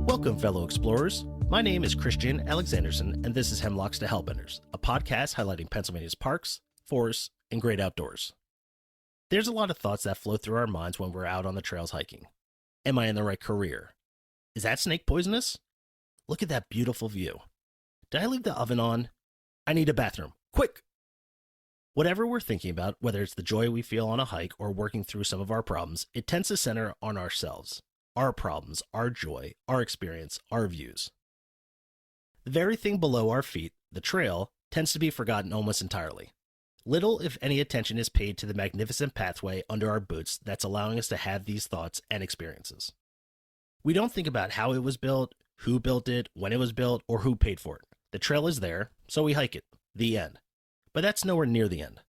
Welcome, fellow explorers. My name is Christian Alexanderson, and this is Hemlocks to Hellbenders, a podcast highlighting Pennsylvania's parks, forests, and great outdoors. There's a lot of thoughts that flow through our minds when we're out on the trails hiking. Am I in the right career? Is that snake poisonous? Look at that beautiful view. Did I leave the oven on? I need a bathroom. Quick! Whatever we're thinking about, whether it's the joy we feel on a hike or working through some of our problems, it tends to center on ourselves, our problems, our joy, our experience, our views. The very thing below our feet, the trail, tends to be forgotten almost entirely. Little, if any, attention is paid to the magnificent pathway under our boots that's allowing us to have these thoughts and experiences. We don't think about how it was built, who built it, when it was built, or who paid for it. The trail is there, so we hike it. The end. But that's nowhere near the end.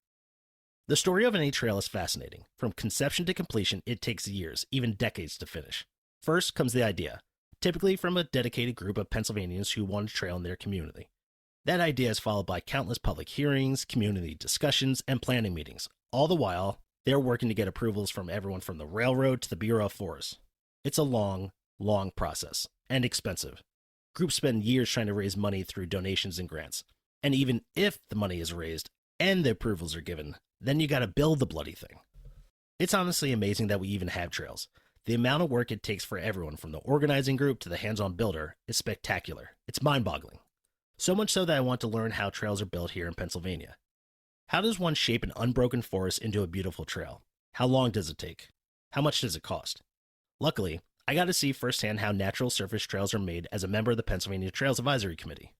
The story of any trail is fascinating. From conception to completion, it takes years, even decades to finish. First comes the idea, typically from a dedicated group of Pennsylvanians who want a trail in their community. That idea is followed by countless public hearings, community discussions, and planning meetings. All the while, they're working to get approvals from everyone from the railroad to the Bureau of Forests. It's a long, long process, and expensive. Groups spend years trying to raise money through donations and grants. And even if the money is raised and the approvals are given, then you gotta build the bloody thing. It's honestly amazing that we even have trails. The amount of work it takes for everyone from the organizing group to the hands-on builder is spectacular. It's mind-boggling. So much so that I want to learn how trails are built here in Pennsylvania. How does one shape an unbroken forest into a beautiful trail? How long does it take? How much does it cost? Luckily, I got to see firsthand how natural surface trails are made as a member of the Pennsylvania Trails Advisory Committee.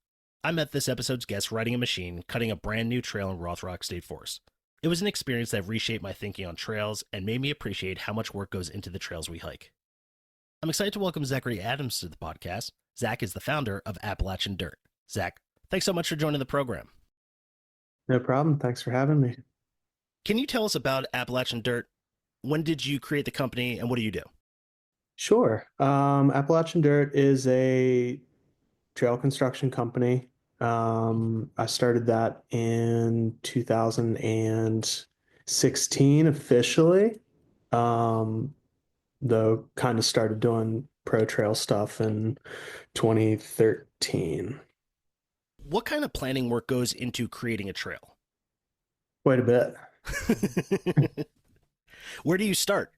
I met this episode's guest riding a machine, cutting a brand new trail in Rothrock State Forest. It was an experience that reshaped my thinking on trails and made me appreciate how much work goes into the trails we hike. I'm excited to welcome Zachary Adams to the podcast. Zach is the founder of Appalachian Dirt. Zach, thanks so much for joining the program. No problem. Thanks for having me. Can you tell us about Appalachian Dirt? When did you create the company and what do you do? Sure. Appalachian Dirt is a trail construction company. I started that in 2016 officially, though kind of started doing pro trail stuff in 2013. What kind of planning work goes into creating a trail? Quite a bit. Where do you start?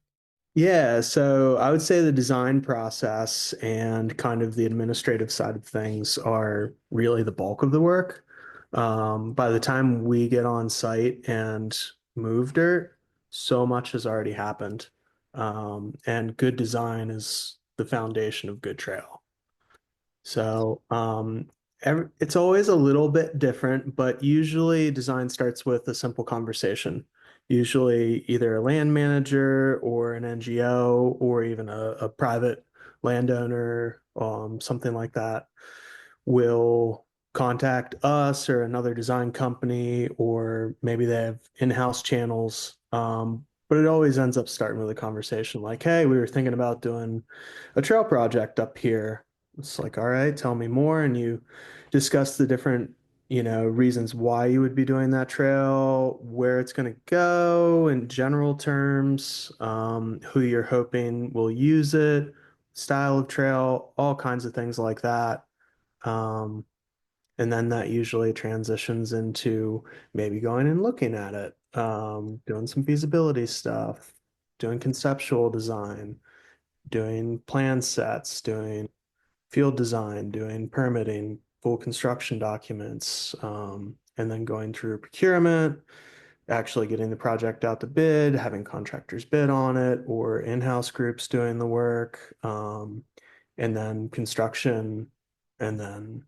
Yeah, so I would say the design process and kind of the administrative side of things are really the bulk of the work. By the time we get on site and move dirt, so much has already happened. And good design is the foundation of good trail. So it's always a little bit different, but usually design starts with a simple conversation. Usually either a land manager or an NGO or even a private landowner, something like that, will contact us or another design company, or maybe they have in-house channels. But it always ends up starting with a conversation like, hey, we were thinking about doing a trail project up here. It's like, all right, tell me more. And you discuss the different reasons why you would be doing that trail, where it's going to go in general terms, who you're hoping will use it, style of trail, all kinds of things like that. And then that usually transitions into maybe going and looking at it, doing some feasibility stuff, doing conceptual design, doing plan sets, doing field design, doing permitting, full construction documents, and then going through procurement, actually getting the project out to bid, having contractors bid on it, or in-house groups doing the work, and then construction, and then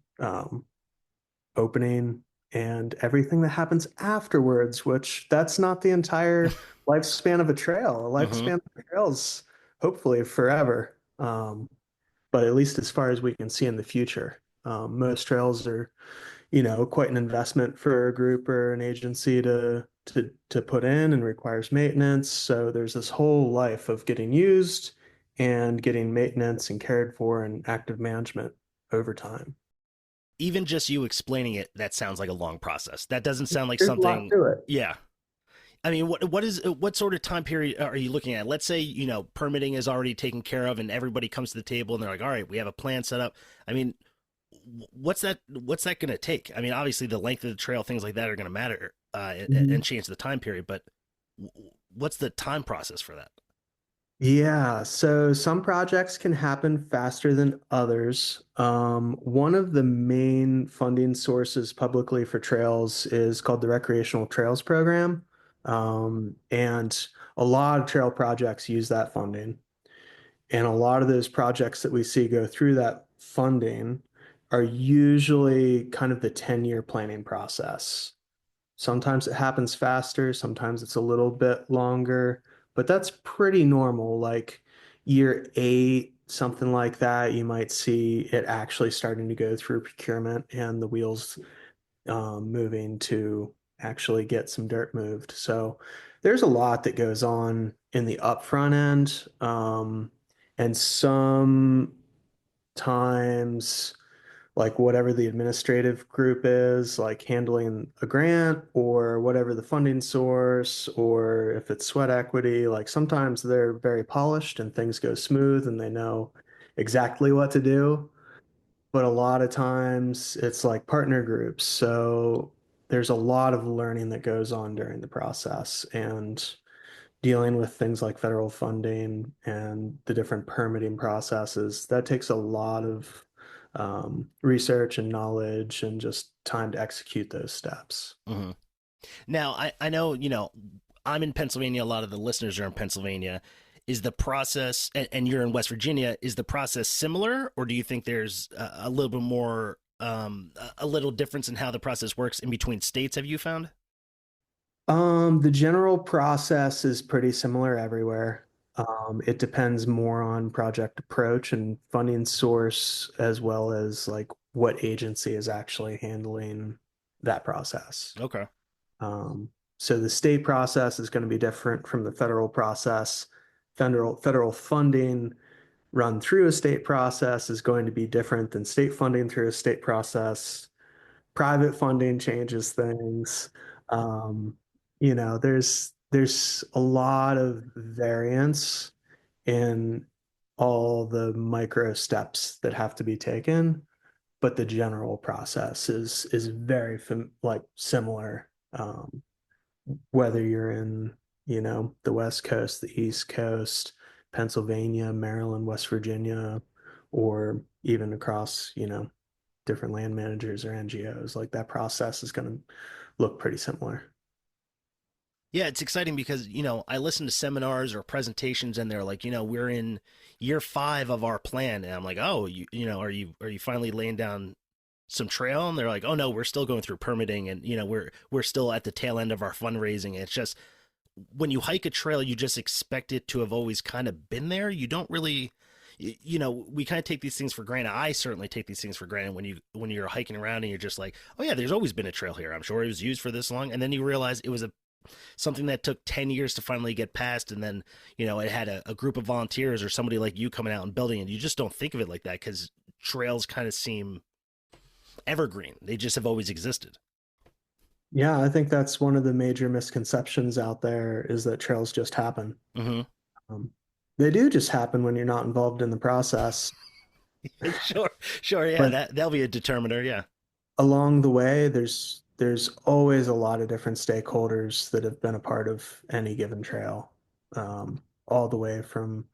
opening, and everything that happens afterwards, which that's not the entire lifespan of a trail. A lifespan of a trail is hopefully forever. But at least as far as we can see in the future, most trails are, quite an investment for a group or an agency to put in and requires maintenance. So there's this whole life of getting used and getting maintenance and cared for and active management over time. Even just you explaining it, that sounds like a long process. That doesn't sound like There's a lot something. to it. Yeah. I mean, what sort of time period are you looking at? Let's say, permitting is already taken care of and everybody comes to the table and they're like, all right, we have a plan set up. I mean, what's that going to take? I mean, obviously the length of the trail, things like that are going to matter and change the time period, but what's the time process for that? Yeah, so some projects can happen faster than others. One of the main funding sources publicly for trails is called the Recreational Trails Program. And a lot of trail projects use that funding. And a lot of those projects that we see go through that funding are usually kind of the 10-year planning process. Sometimes it happens faster, sometimes it's a little bit longer, but that's pretty normal. Like year 8, something like that, you might see it actually starting to go through procurement and the wheels moving to actually get some dirt moved. So there's a lot that goes on in the upfront end. And sometimes like whatever the administrative group is, like handling a grant or whatever the funding source, or if it's sweat equity, like sometimes they're very polished and things go smooth and they know exactly what to do. But a lot of times it's like partner groups. So there's a lot of learning that goes on during the process and dealing with things like federal funding and the different permitting processes. That takes a lot of research and knowledge and just time to execute those steps. Hmm. Now, I know, I'm in Pennsylvania. A lot of the listeners are in Pennsylvania. Is the process, and you're in West Virginia, is the process similar, or do you think there's a little bit more, a little difference in how the process works in between states? Have you found? The general process is pretty similar everywhere. It depends more on project approach and funding source, as well as like what agency is actually handling that process. Okay. So the state process is going to be different from the federal process. Federal funding run through a state process is going to be different than state funding through a state process. Private funding changes things. Um, there's a lot of variance in all the micro steps that have to be taken, but the general process is very like similar. Whether you're in, the West Coast, the East Coast, Pennsylvania, Maryland, West Virginia, or even across, different land managers or NGOs, like that process is going to look pretty similar. Yeah, it's exciting because, I listen to seminars or presentations and they're like, we're in year 5 of our plan. And I'm like, oh, are you finally laying down some trail? And they're like, oh no, we're still going through permitting and, we're still at the tail end of our fundraising. It's just when you hike a trail, you just expect it to have always kind of been there. You don't really, we kind of take these things for granted. I certainly take these things for granted when you're hiking around and you're just like, oh yeah, there's always been a trail here. I'm sure it was used for this long. And then you realize it was something that took 10 years to finally get passed. And then, it had a group of volunteers or somebody like you coming out and building it. You just don't think of it like that because trails kind of seem evergreen. They just have always existed. Yeah, I think that's one of the major misconceptions out there is that trails just happen. Hmm. Um, they do just happen when you're not involved in the process. Sure, sure. Yeah, But that'll be a determiner. Yeah. along the way, there's always a lot of different stakeholders that have been a part of any given trail, all the way from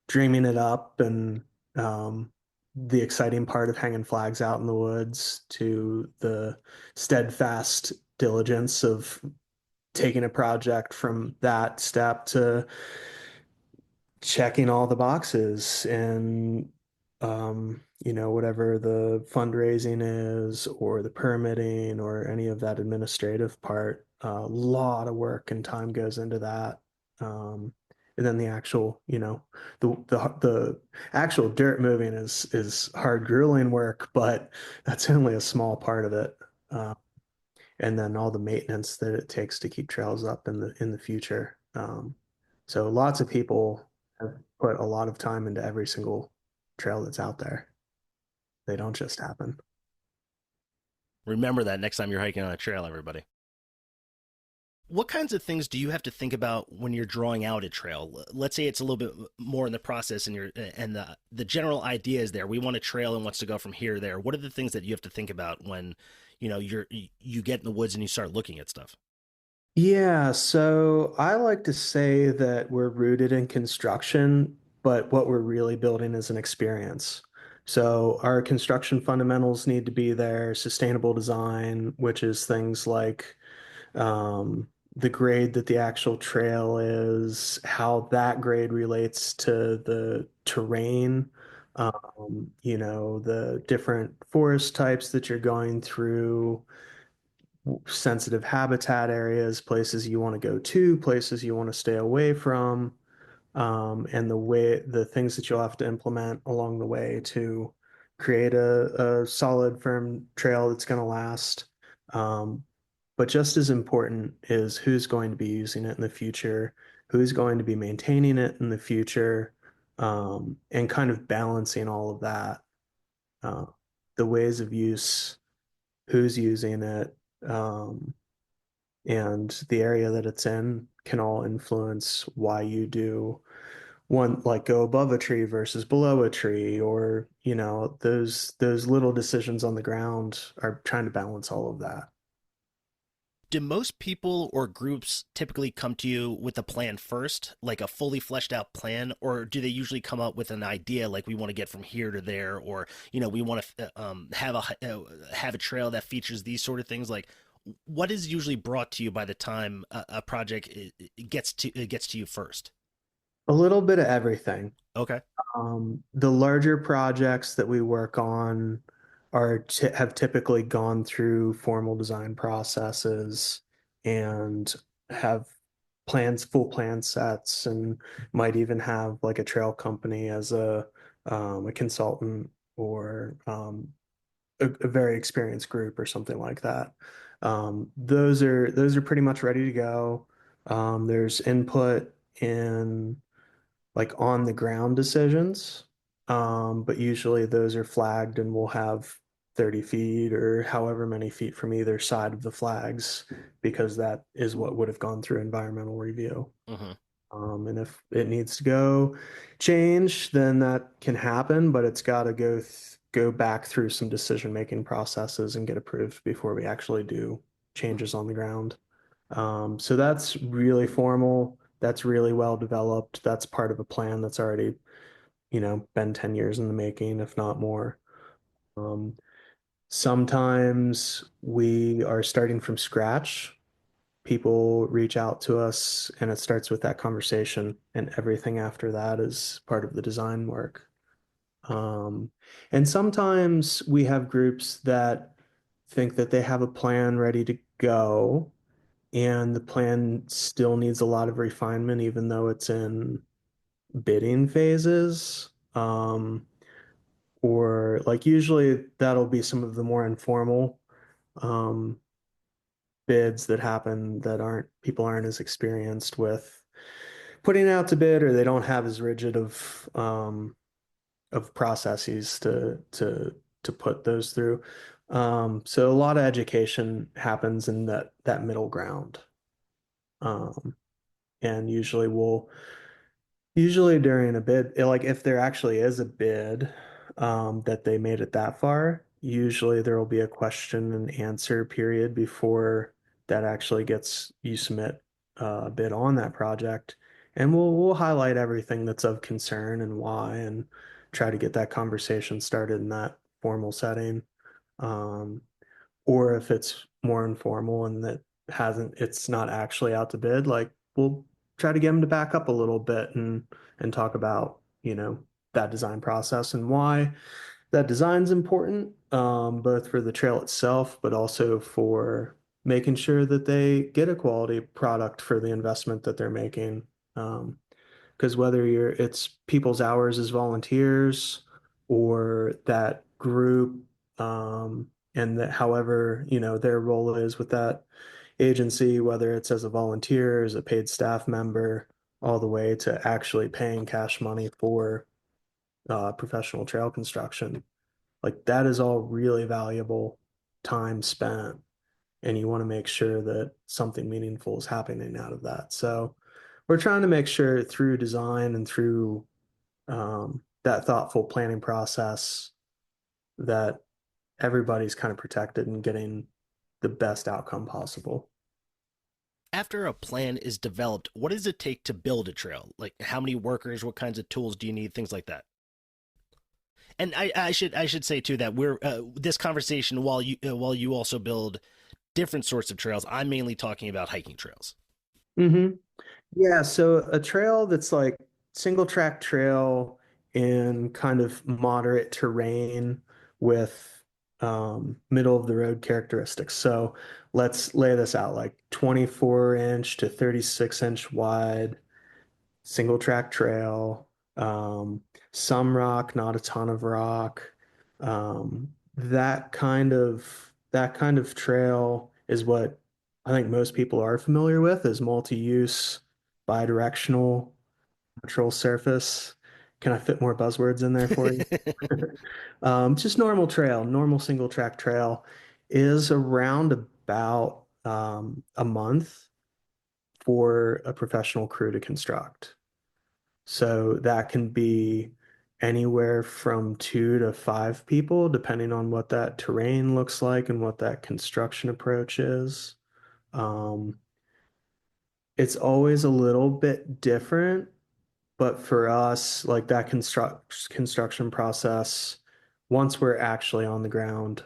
dreaming it up and um, the exciting part of hanging flags out in the woods to the steadfast diligence of taking a project from that step to checking all the boxes and whatever the fundraising is or the permitting or any of that administrative part. A lot of work and time goes into that. And then the actual, the actual dirt moving is hard, grueling work, but that's only a small part of it. And then all the maintenance that it takes to keep trails up in the future. So lots of people have put a lot of time into every single trail that's out there. They don't just happen. Remember that next time you're hiking on a trail, everybody. What kinds of things do you have to think about when you're drawing out a trail? Let's say it's a little bit more in the process, and the general idea is there. We want a trail and wants to go from here to there. What are the things that you have to think about when you get in the woods and you start looking at stuff? Yeah, so I like to say that we're rooted in construction, but what we're really building is an experience. So our construction fundamentals need to be there, sustainable design, which is things like the grade that the actual trail is, how that grade relates to the terrain, the different forest types that you're going through, sensitive habitat areas, places you want to go to, places you want to stay away from, and the things that you'll have to implement along the way to create a solid, firm trail that's going to last. Um, but just as important is who's going to be using it in the future, who's going to be maintaining it in the future, and kind of balancing all of that. Uh, the ways of use, who's using it, um, and the area that it's in can all influence why you do one, like go above a tree versus below a tree, or those little decisions on the ground are trying to balance all of that. Do most people or groups typically come to you with a plan first, like a fully fleshed out plan, or do they usually come up with an idea like we want to get from here to there, or we want to have a trail that features these sort of things? Like, what is usually brought to you by the time a project gets to you first? A little bit of everything. Okay. The larger projects that we work on have typically gone through formal design processes and have full plan sets, and might even have like a trail company as a consultant, or a very experienced group or something like that. Those are pretty much ready to go. There's input in like on the ground decisions. But usually those are flagged and we'll have 30 feet or however many feet from either side of the flags, because that is what would have gone through environmental review. Hmm. And if it needs to go change, then that can happen, but it's got to go back through some decision-making processes and get approved before we actually do changes on the ground. So that's really formal. That's really well developed. That's part of a plan that's already, been 10 years in the making, if not more. Um, Sometimes we are starting from scratch. People reach out to us and it starts with that conversation, and everything after that is part of the design work. Um, and sometimes we have groups that think that they have a plan ready to go, and the plan still needs a lot of refinement, even though it's in bidding phases. Or like usually that'll be some of the more informal um, bids that happen that aren't people aren't as experienced with putting out to bid, or they don't have as rigid of processes to put those through. So a lot of education happens in that middle ground. Um, and usually during a bid, like if there actually is a bid, that they made it that far, usually there will be a question and answer period before that actually gets you submit a bid on that project. And we'll highlight everything that's of concern and why, and try to get that conversation started in that formal setting. Um, or if it's more informal and it's not actually out to bid, like we'll try to get them to back up a little bit and talk about, that design process and why that design's important, both for the trail itself, but also for making sure that they get a quality product for the investment that they're making. Because whether it's people's hours as volunteers, or that group, and that however, their role is with that agency, whether it's as a volunteer, as a paid staff member, all the way to actually paying cash money for professional trail construction. Like that is all really valuable time spent. and you want to make sure that something meaningful is happening out of that. So we're trying to make sure through design and through that thoughtful planning process that everybody's kind of protected and getting the best outcome possible. After a plan is developed, what does it take to build a trail? Like how many workers, what kinds of tools do you need, things like that. And I should say too that we're this conversation while you also build different sorts of trails. I'm mainly talking about hiking trails. hmm Yeah, so a trail that's like single track trail in kind of moderate terrain with middle of the road characteristics. So let's lay this out like 24-inch to 36-inch wide single track trail, some rock, not a ton of rock. That kind of trail is what I think most people are familiar with is multi-use, bidirectional, natural surface. Can I fit more buzzwords in there for you? Just normal trail, normal single track trail is around about a month for a professional crew to construct. So that can be anywhere from 2 to 5 people, depending on what that terrain looks like and what that construction approach is. Um, it's always a little bit different, but for us, like that construction process, once we're actually on the ground,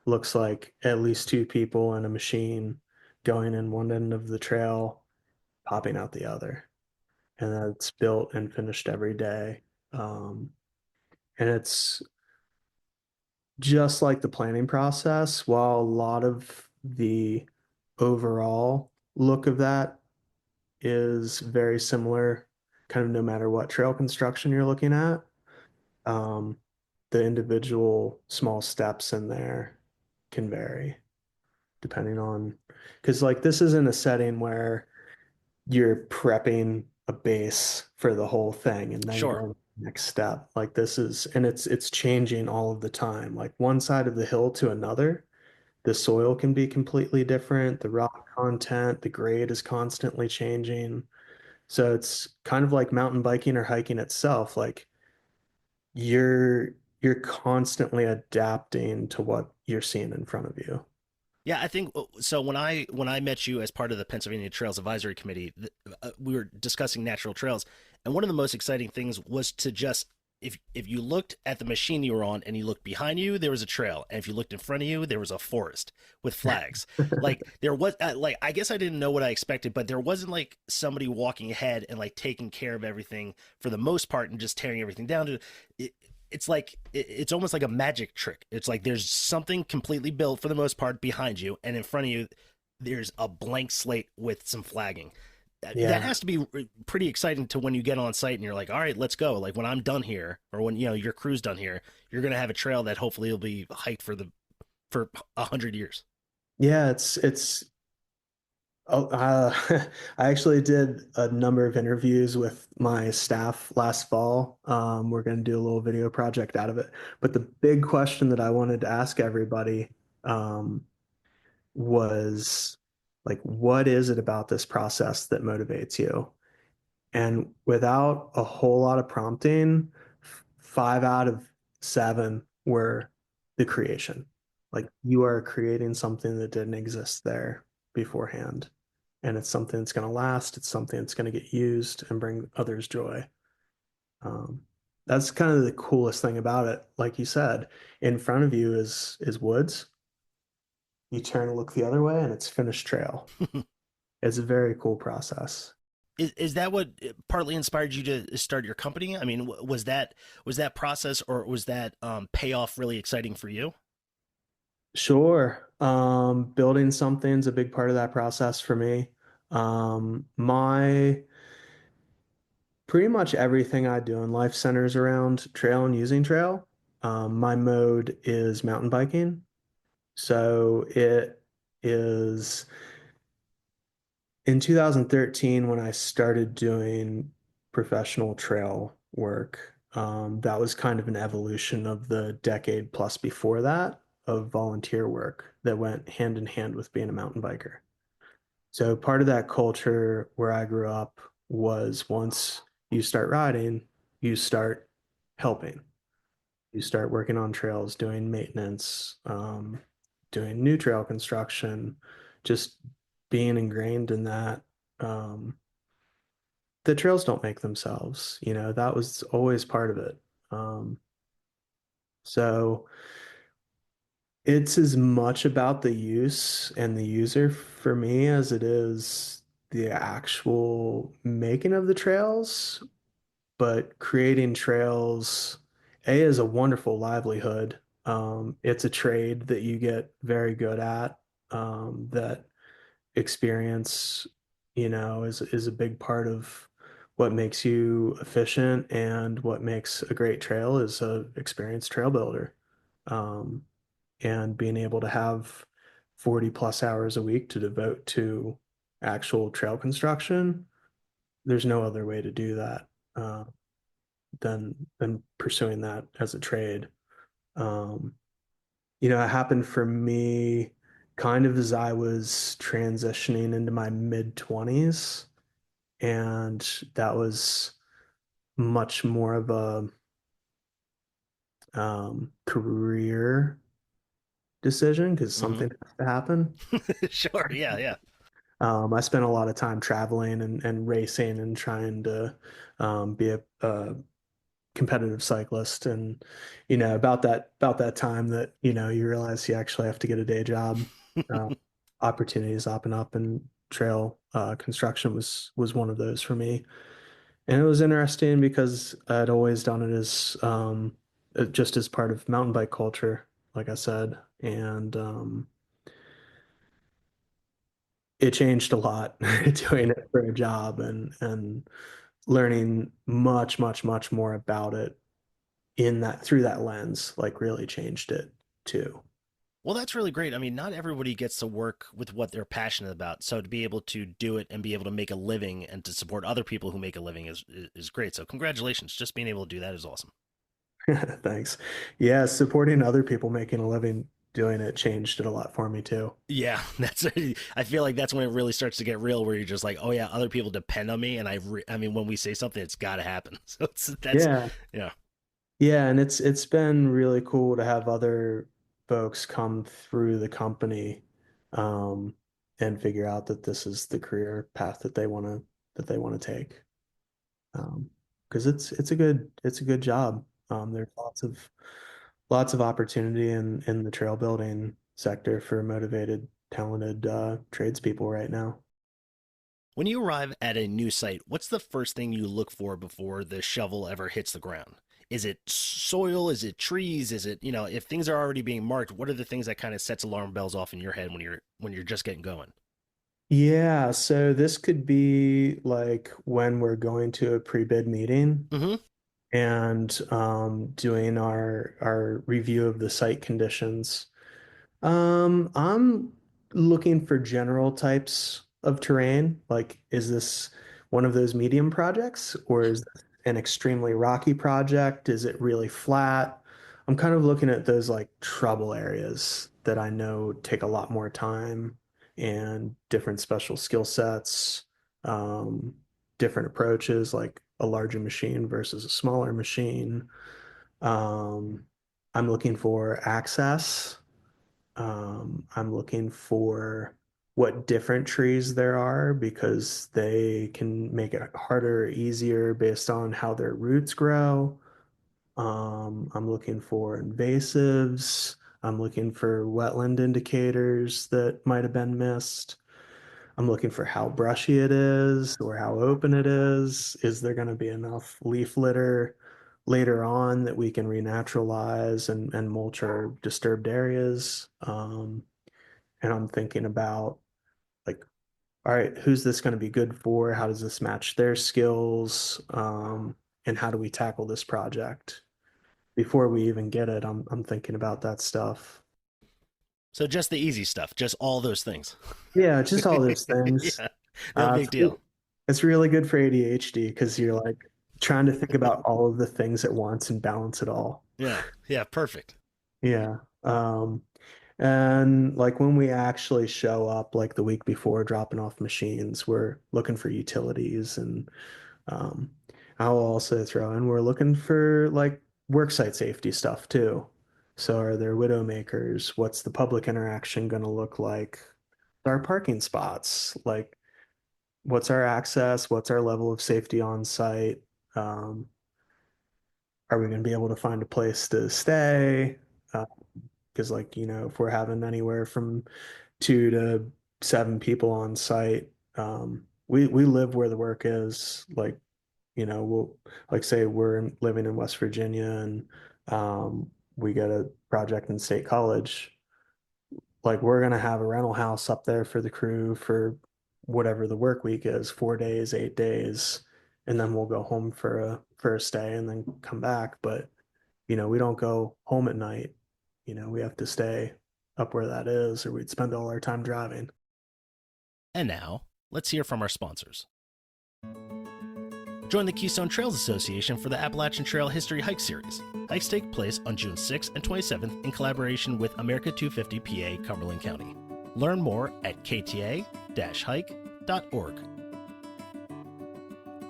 looks like at least 2 people and a machine going in one end of the trail, popping out the other. And that's built and finished every day. Um, and it's just like the planning process, while a lot of the overall look of that is very similar, kind of no matter what trail construction you're looking at. Um, the individual small steps in there can vary depending on, because like this isn't a setting where you're prepping a base for the whole thing and then Sure. going to the next step. Like this is, and it's changing all of the time. Like one side of the hill to another, the soil can be completely different. The rock content, the grade is constantly changing. So it's kind of like mountain biking or hiking itself. Like you're you're constantly adapting to what you're seeing in front of you. Yeah, I think so. When I met you as part of the Pennsylvania Trails Advisory Committee, we were discussing natural trails, and one of the most exciting things was to just if you looked at the machine you were on and you looked behind you, there was a trail, and if you looked in front of you, there was a forest with flags. Like there was like I guess I didn't know what I expected, but there wasn't like somebody walking ahead and like taking care of everything for the most part and just tearing everything down. It's like it's almost like a magic trick. It's like there's something completely built for the most part behind you, and in front of you, there's a blank slate with some flagging. That Yeah. has to be pretty exciting to when you get on site and you're like, all right, let's go. Like when I'm done here, or when your crew's done here, you're gonna have a trail that hopefully will be hiked for 100 years. Yeah, it's oh, I actually did a number of interviews with my staff last fall. We're going to do a little video project out of it. But the big question that I wanted to ask everybody um, was like, what is it about this process that motivates you? And without a whole lot of prompting, 5 out of 7 were the creation. Like you are creating something that didn't exist there beforehand. And it's something that's going to last. It's something that's going to get used and bring others joy. Um, that's kind of the coolest thing about it. Like you said, in front of you is woods. You turn and look the other way, and it's finished trail. It's a very cool process. Is that what partly inspired you to start your company? I mean, was that process or was that payoff really exciting for you? Sure. Building something's a big part of that process for me. My pretty much everything I do in life centers around trail and using trail. My mode is mountain biking. So it is in 2013 when I started doing professional trail work. That was kind of an evolution of the decade plus before that. of volunteer work that went hand in hand with being a mountain biker. So part of that culture where I grew up was once you start riding, you start helping. You start working on trails, doing maintenance, doing new trail construction, just being ingrained in that. Um, the trails don't make themselves, that was always part of it. Um, so it's as much about the use and the user for me as it is the actual making of the trails. But creating trails, A, is a wonderful livelihood. It's a trade that you get very good at, that experience, is a big part of what makes you efficient, and what makes a great trail is a experienced trail builder. Um, and being able to have 40 plus hours a week to devote to actual trail construction, there's no other way to do that. Than pursuing that as a trade. Um, it happened for me kind of as I was transitioning into my mid 20s, and that was much more of a career decision because Hmm. something has to happen. Sure. Yeah. Yeah. I spent a lot of time traveling and racing and trying to be a competitive cyclist, and about that time that you realize you actually have to get a day job. uh, Opportunities open up, and trail construction was one of those for me. And it was interesting because I'd always done it as just as part of mountain bike culture, like I said. And it changed a lot doing it for a job, and learning much, much, much more about it in that through that lens, like, really changed it too. Well, that's really great. I mean, not everybody gets to work with what they're passionate about. So to be able to do it and be able to make a living and to support other people who make a living is great. So congratulations. Just being able to do that is awesome. Thanks. Yeah, supporting other people making a living doing it changed it a lot for me too. Yeah, that's. I feel like that's when it really starts to get real, where you're just like, oh yeah, other people depend on me, and I mean, when we say something, it's got to happen. So that's, Yeah. yeah. Yeah, and it's been really cool to have other folks come through the company, um, and figure out that this is the career path that they want to take. Because it's a good job. There's lots of opportunity in the trail building sector for motivated, talented tradespeople right now. When you arrive at a new site, what's the first thing you look for before the shovel ever hits the ground? Is it soil? Is it trees? Is it, if things are already being marked, what are the things that kind of sets alarm bells off in your head when you're just getting going? Yeah, so this could be like when we're going to a pre-bid meeting Mm-hmm. and doing our review of the site conditions. I'm looking for general types of terrain. Like, is this one of those medium projects, or is this an extremely rocky project? Is it really flat? I'm kind of looking at those like trouble areas that I know take a lot more time and different special skill sets, um, different approaches, like a larger machine versus a smaller machine. Um, I'm looking for access. I'm looking for what different trees there are because they can make it harder or easier based on how their roots grow. I'm looking for invasives. I'm looking for wetland indicators that might have been missed. I'm looking for how brushy it is or how open it is. Is there going to be enough leaf litter later on that we can renaturalize and mulch our disturbed areas? And I'm thinking about, like, all right, who's this going to be good for? How does this match their skills? And how do we tackle this project? Before we even get it, I'm thinking about that stuff. So just the easy stuff, just all those things. Yeah, just all those things. Yeah, no big It's deal. it's really good for ADHD because you're like trying to think about all of the things at once and balance it all. Yeah, yeah, perfect. Yeah. Um, and like when we actually show up, like the week before dropping off machines, we're looking for utilities and um, I'll also throw in we're looking for like worksite safety stuff too. So are there widow makers? What's the public interaction going to look like? Our parking spots, like what's our access? What's our level of safety on site? Um, are we going to be able to find a place to stay? Because like, if we're having anywhere from 2 to 7 people on site, we live where the work is. Like, we'll like say living in West Virginia and we get a project in State College. Like we're gonna have a rental house up there for the crew for whatever the work week is, 4 days, 8 days, and then we'll go home for a stay and then come back. But we don't go home at night. We have to stay up where that is, or we'd spend all our time driving. And now, let's hear from our sponsors. Join the Keystone Trails Association for the Appalachian Trail History Hike Series. Hikes take place on June 6th and 27th in collaboration with America 250 PA, Cumberland County. Learn more at kta-hike.org.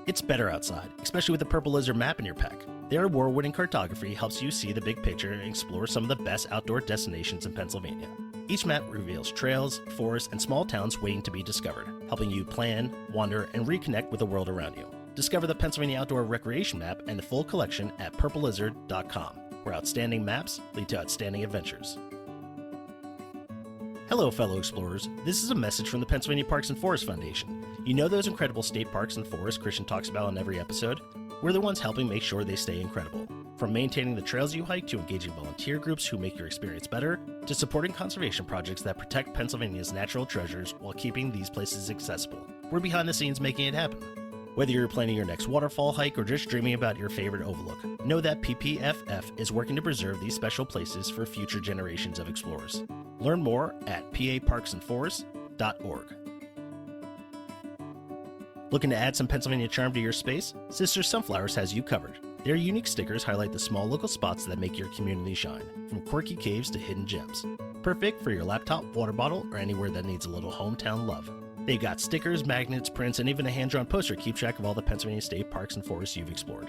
It's better outside, especially with the Purple Lizard map in your pack. Their award-winning cartography helps you see the big picture and explore some of the best outdoor destinations in Pennsylvania. Each map reveals trails, forests, and small towns waiting to be discovered, helping you plan, wander, and reconnect with the world around you. Discover the Pennsylvania Outdoor Recreation Map and the full collection at purplelizard.com, where outstanding maps lead to outstanding adventures. Hello, fellow explorers. This is a message from the Pennsylvania Parks and Forests Foundation. You know those incredible state parks and forests Christian talks about on every episode? We're the ones helping make sure they stay incredible. From maintaining the trails you hike to engaging volunteer groups who make your experience better, to supporting conservation projects that protect Pennsylvania's natural treasures while keeping these places accessible. We're behind the scenes making it happen. Whether you're planning your next waterfall hike or just dreaming about your favorite overlook, know that PPFF is working to preserve these special places for future generations of explorers. Learn more at paparksandforests.org. Looking to add some Pennsylvania charm to your space? Sister Sunflowers has you covered. Their unique stickers highlight the small local spots that make your community shine, from quirky caves to hidden gems. Perfect for your laptop, water bottle, or anywhere that needs a little hometown love. They've got stickers, magnets, prints, and even a hand-drawn poster to keep track of all the Pennsylvania state parks and forests you've explored.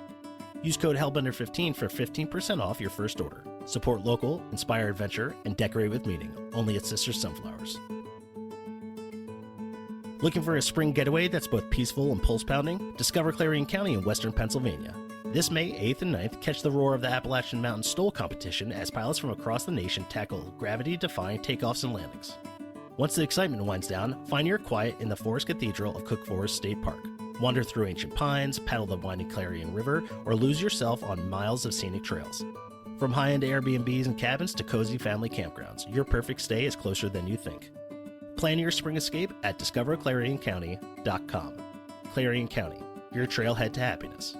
Use code HELLBENDER15 for 15% off your first order. Support local, inspire adventure, and decorate with meaning. Only at Sister Sunflowers. Looking for a spring getaway that's both peaceful and pulse-pounding? Discover Clarion County in western Pennsylvania. This May 8th and 9th, catch the roar of the Appalachian Mountain Stoll competition as pilots from across the nation tackle gravity-defying takeoffs and landings. Once the excitement winds down, find your quiet in the Forest Cathedral of Cook Forest State Park. Wander through ancient pines, paddle the winding Clarion River, or lose yourself on miles of scenic trails. From high-end Airbnbs and cabins to cozy family campgrounds, your perfect stay is closer than you think. Plan your spring escape at discoverclarioncounty.com. Clarion County, your trailhead to happiness.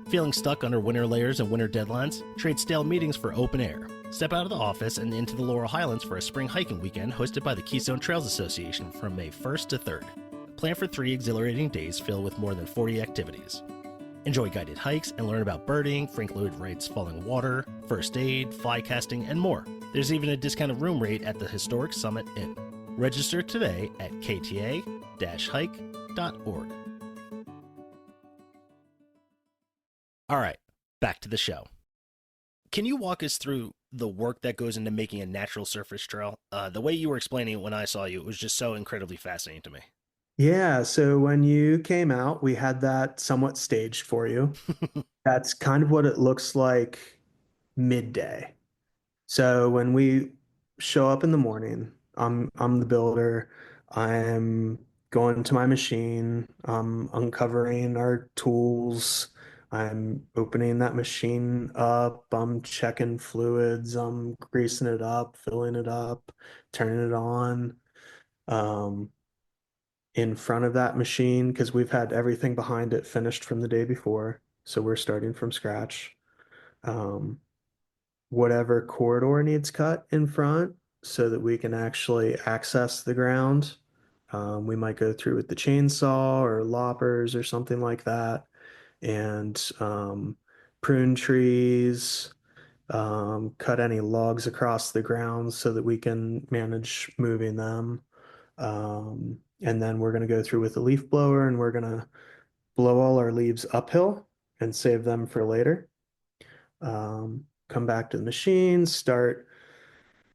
Feeling stuck under winter layers and winter deadlines? Trade stale meetings for open air. Step out of the office and into the Laurel Highlands for a spring hiking weekend hosted by the Keystone Trails Association from May 1st to 3rd. Plan for 3 exhilarating days filled with more than 40 activities. Enjoy guided hikes and learn about birding, Frank Lloyd Wright's Falling Water, first aid, fly casting, and more. There's even a discounted room rate at the historic Summit Inn. Register today at kta-hike.org. All right, back to the show. Can you walk us through the work that goes into making a natural surface trail? The way you were explaining it when I saw you, it was just so incredibly fascinating to me. Yeah, so when you came out, we had that somewhat staged for you. That's kind of what it looks like midday. So when we show up in the morning, I'm the builder. I'm going to my machine. I'm uncovering our tools. I'm opening that machine up. I'm checking fluids. I'm greasing it up, filling it up, turning it on. Um, in front of that machine, because we've had everything behind it finished from the day before. So we're starting from scratch. Um, Whatever corridor needs cut in front so that we can actually access the ground. We might go through with the chainsaw or loppers or something like that and prune trees, cut any logs across the ground so that we can manage moving them. And then we're going to go through with the leaf blower and we're going to blow all our leaves uphill and save them for later. Come back to the machine, start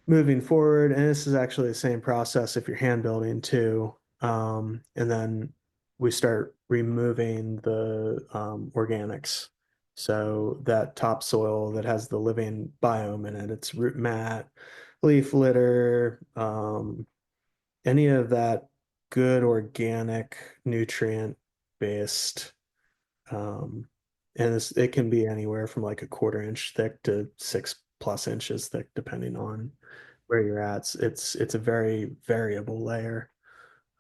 moving forward. And this is actually the same process if you're hand building too. And then we start removing the organics. So that topsoil that has the living biome in it, it's root mat, leaf litter, any of that good organic nutrient based um, and it can be anywhere from like a quarter inch thick to 6+ inches thick, depending on where you're at. It's a very variable layer.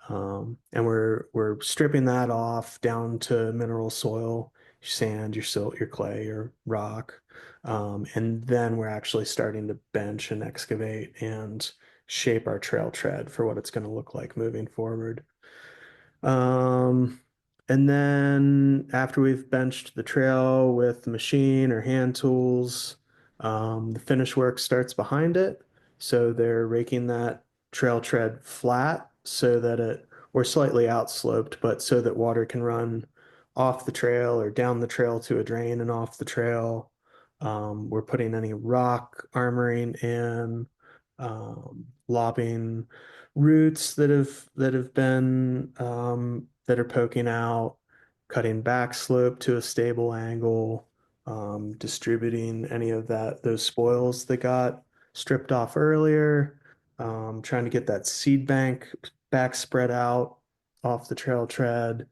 And we're stripping that off down to mineral soil, your sand, your silt, your clay, your rock. And then we're actually starting to bench and excavate and shape our trail tread for what it's going to look like moving forward. Um, and then after we've benched the trail with machine or hand tools, the finish work starts behind it. So they're raking that trail tread flat so that or slightly outsloped, but so that water can run off the trail or down the trail to a drain and off the trail. We're putting any rock armoring in, lobbing roots that have been that are poking out, cutting back slope to a stable angle, distributing any of those spoils that got stripped off earlier, trying to get that seed bank back spread out off the trail tread,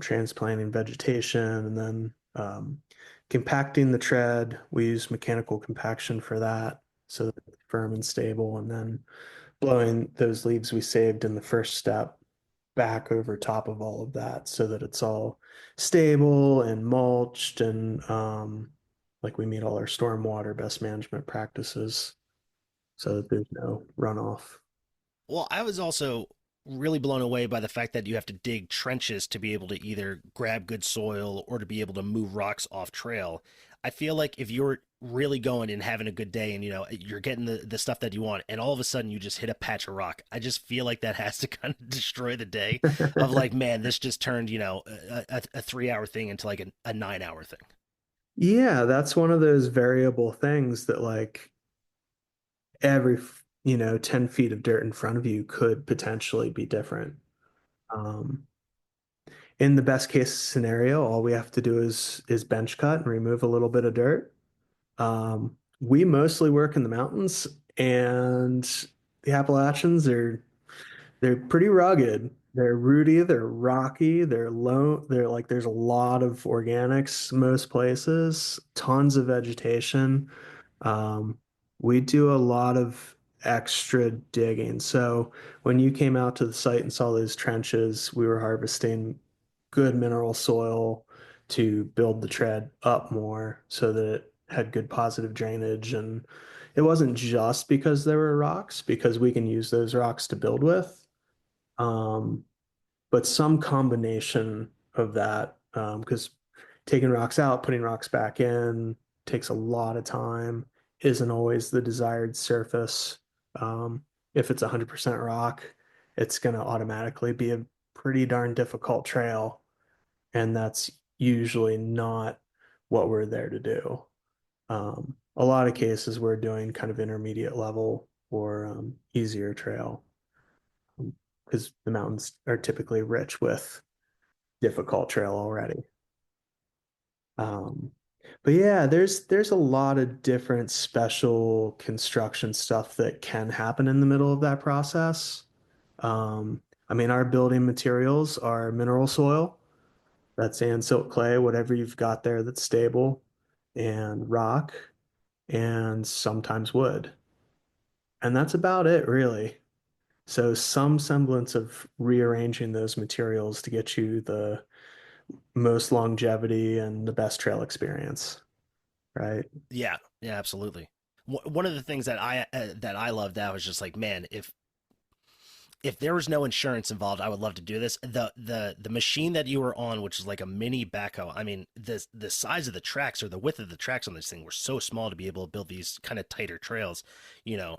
transplanting vegetation, and then compacting the tread. We use mechanical compaction for that so that it's firm and stable, and then blowing those leaves we saved in the first step back over top of all of that so that it's all stable and mulched and like we meet all our stormwater best management practices so that there's no runoff. Well, I was also really blown away by the fact that you have to dig trenches to be able to either grab good soil or to be able to move rocks off trail. I feel like if you're really going and having a good day and you're getting the stuff that you want and all of a sudden you just hit a patch of rock, I just feel like that has to kind of destroy the day of like, man, this just turned a 3 hour thing into like a 9 hour thing. Yeah, that's one of those variable things that like every 10 feet of dirt in front of you could potentially be different. Um, in the best case scenario, all we have to do is bench cut and remove a little bit of dirt. We mostly work in the mountains, and the Appalachians they're pretty rugged. They're rooty, they're rocky, they're low, they're like there's a lot of organics most places, tons of vegetation. Um, we do a lot of extra digging. So when you came out to the site and saw those trenches, we were harvesting good mineral soil to build the tread up more so that it had good positive drainage. And it wasn't just because there were rocks, because we can use those rocks to build with. Um, but some combination of that, because taking rocks out, putting rocks back in takes a lot of time, isn't always the desired surface. If it's 100% rock, it's going to automatically be a pretty darn difficult trail, and that's usually not what we're there to do. A lot of cases we're doing kind of intermediate level or easier trail because the mountains are typically rich with difficult trail already. Um, but yeah, there's a lot of different special construction stuff that can happen in the middle of that process. I mean, our building materials are mineral soil, that's sand, silt, clay, whatever you've got there that's stable, and rock, and sometimes wood. And that's about it, really. So some semblance of rearranging those materials to get you the most longevity and the best trail experience, right? Yeah, yeah, absolutely. One of the things that I loved that was just like, man, if there was no insurance involved, I would love to do this. The machine that you were on, which is like a mini backhoe. I mean, the size of the tracks or the width of the tracks on this thing were so small to be able to build these kind of tighter trails. You know,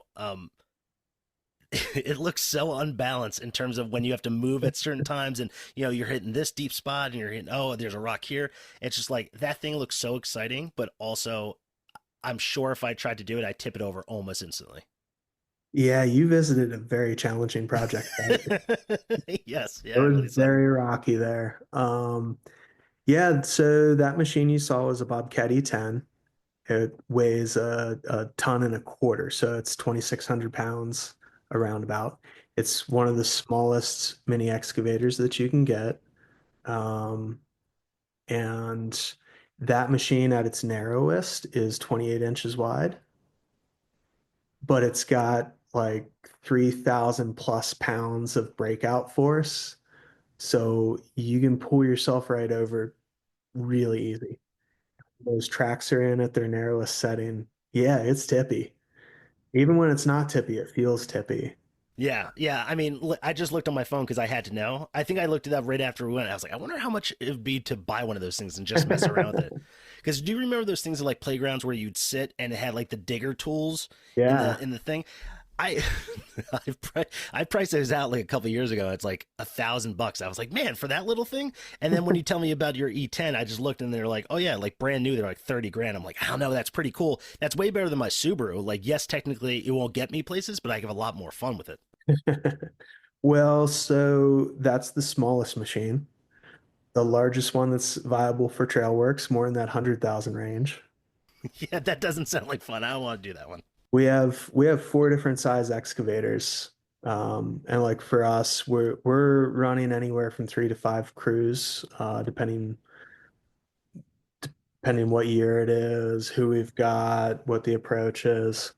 it looks so unbalanced in terms of when you have to move at certain times, and you're hitting this deep spot, and you're hitting, oh, there's a rock here. It's just like that thing looks so exciting, but also I'm sure if I tried to do it, I'd tip it over almost instantly. Yeah, you visited a very challenging project site. Yes, It yeah, was really so. very rocky there. Yeah, so that machine you saw was a Bobcat E10. It weighs a ton and a quarter, so it's 2,600 pounds around about. It's one of the smallest mini excavators that you can get. Um, and that machine at its narrowest is 28 inches wide, but it's got like 3,000 plus pounds of breakout force. So you can pull yourself right over really easy. Those tracks are in at their narrowest setting. Yeah, it's tippy. Even when it's not tippy, it feels tippy. Yeah, yeah. I mean, I just looked on my phone because I had to know. I think I looked it up right after we went. I was like, I wonder how much it would be to buy one of those things and just mess around with it. Because do you remember those things at like playgrounds where you'd sit and it had like the digger tools in the Yeah. in the thing? I I priced those out like a couple years ago. It's like $1,000. I was like, man, for that little thing. And then when you tell me about your E10, I just looked and they're like, oh yeah, like brand new. They're like 30 grand. I'm like, I don't know. That's pretty cool. That's way better than my Subaru. Like, yes, technically it won't get me places, but I have a lot more fun with it. Well, so that's the smallest machine. The largest one that's viable for trail works, more in that 100,000 range. Yeah, that doesn't sound like fun. I don't want to do that one. We have four different size excavators. And like for us, we're running anywhere from 3 to 5 crews, depending what year it is, who we've got, what the approach is.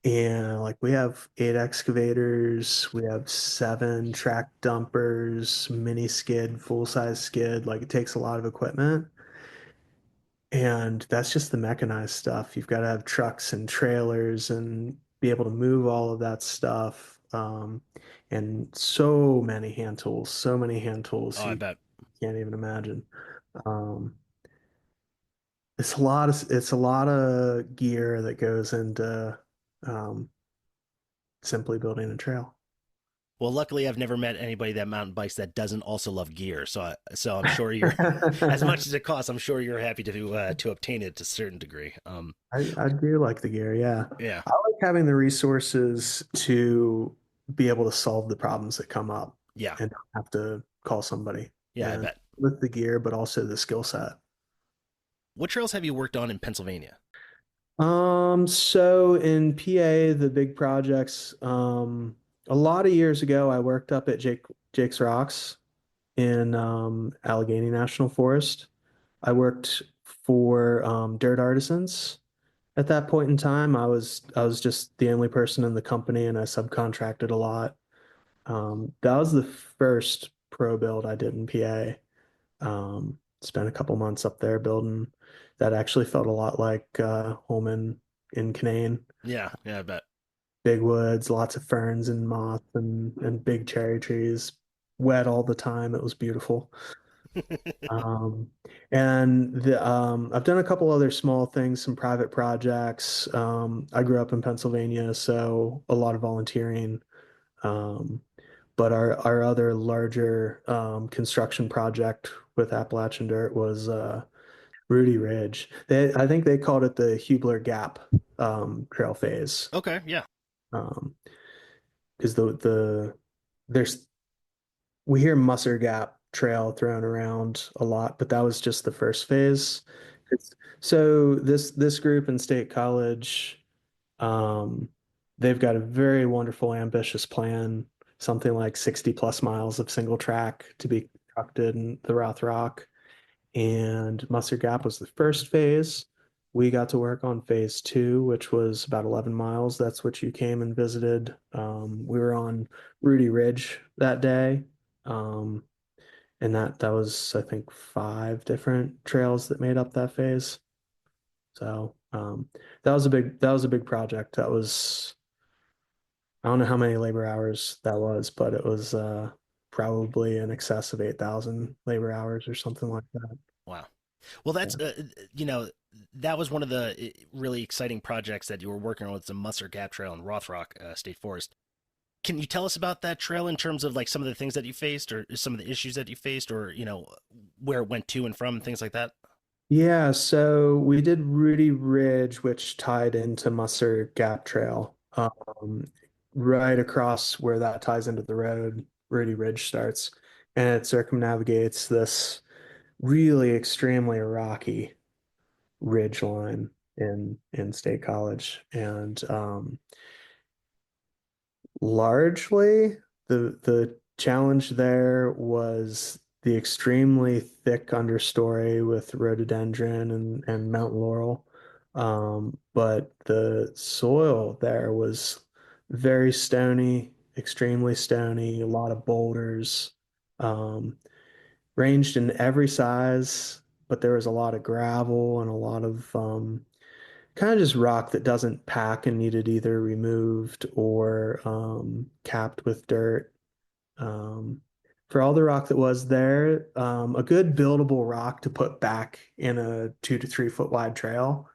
And like we have 8 excavators, we have 7 track dumpers, mini skid, full size skid. Like it takes a lot of equipment. And that's just the mechanized stuff. You've got to have trucks and trailers and be able to move all of that stuff. And so many hand tools Oh, I you bet. can't even imagine. Um, it's a lot of gear that goes into um, simply building a trail. Well, luckily, I've never met anybody that mountain bikes that doesn't also love gear. So I'm sure you're, as much as it costs, I'm sure you're happy to obtain it to a certain degree. I do like the gear, yeah. Yeah, I like having the resources to be able to solve the problems that come up yeah, and not have to call somebody. yeah. I And bet. with the gear, but also the skill set. What trails have you worked on in Pennsylvania? So in PA, the big projects, a lot of years ago, I worked up at Jake's Rocks in Allegheny National Forest. I worked for dirt artisans. At that point in time, I was just the only person in the company, and I subcontracted a lot. That was the first pro build I did in PA. Spent a couple months up there building. That actually felt a lot like home in Canaan. Yeah, yeah. I bet. Big woods, lots of ferns and moss and big cherry trees. Wet all the time. It was beautiful. Um, I've done a couple other small things, some private projects. I grew up in Pennsylvania, so a lot of volunteering. Um, but our other larger construction project with Appalachian Dirt was Rudy Ridge. I think they called it the Hubler Gap trail phase. Okay, yeah, Um, because there's we hear Musser Gap Trail thrown around a lot, but that was just the first phase. So this group in State College, um, they've got a very wonderful, ambitious plan, something like 60 plus miles of single track to be constructed in the Roth Rock. And Musser Gap was the first phase. We got to work on phase two, which was about 11 miles. That's what you came and visited. We were on Rudy Ridge that day. Um, and that was, I think, 5 different trails that made up that phase. So that was a big project. That was, I don't know how many labor hours that was, but it was probably in excess of 8,000 labor hours or something like that. Wow. Well, that's Yeah. you know that was one of the really exciting projects that you were working on with the Musser Gap Trail in Rothrock State Forest. Can you tell us about that trail in terms of like some of the things that you faced, or some of the issues that you faced, or where it went to and from, and things like that? Yeah, so we did Rudy Ridge, which tied into Musser Gap Trail. Right across where that ties into the road, Rudy Ridge starts, and it circumnavigates this really extremely rocky ridge line in State College. And largely, the challenge there was the extremely thick understory with rhododendron and mountain laurel. But the soil there was very stony, extremely stony, a lot of boulders, um, ranged in every size, but there was a lot of gravel and a lot of kind of just rock that doesn't pack and needed either removed or capped with dirt. Um, for all the rock that was there, a good buildable rock to put back in a 2 to 3 foot wide trail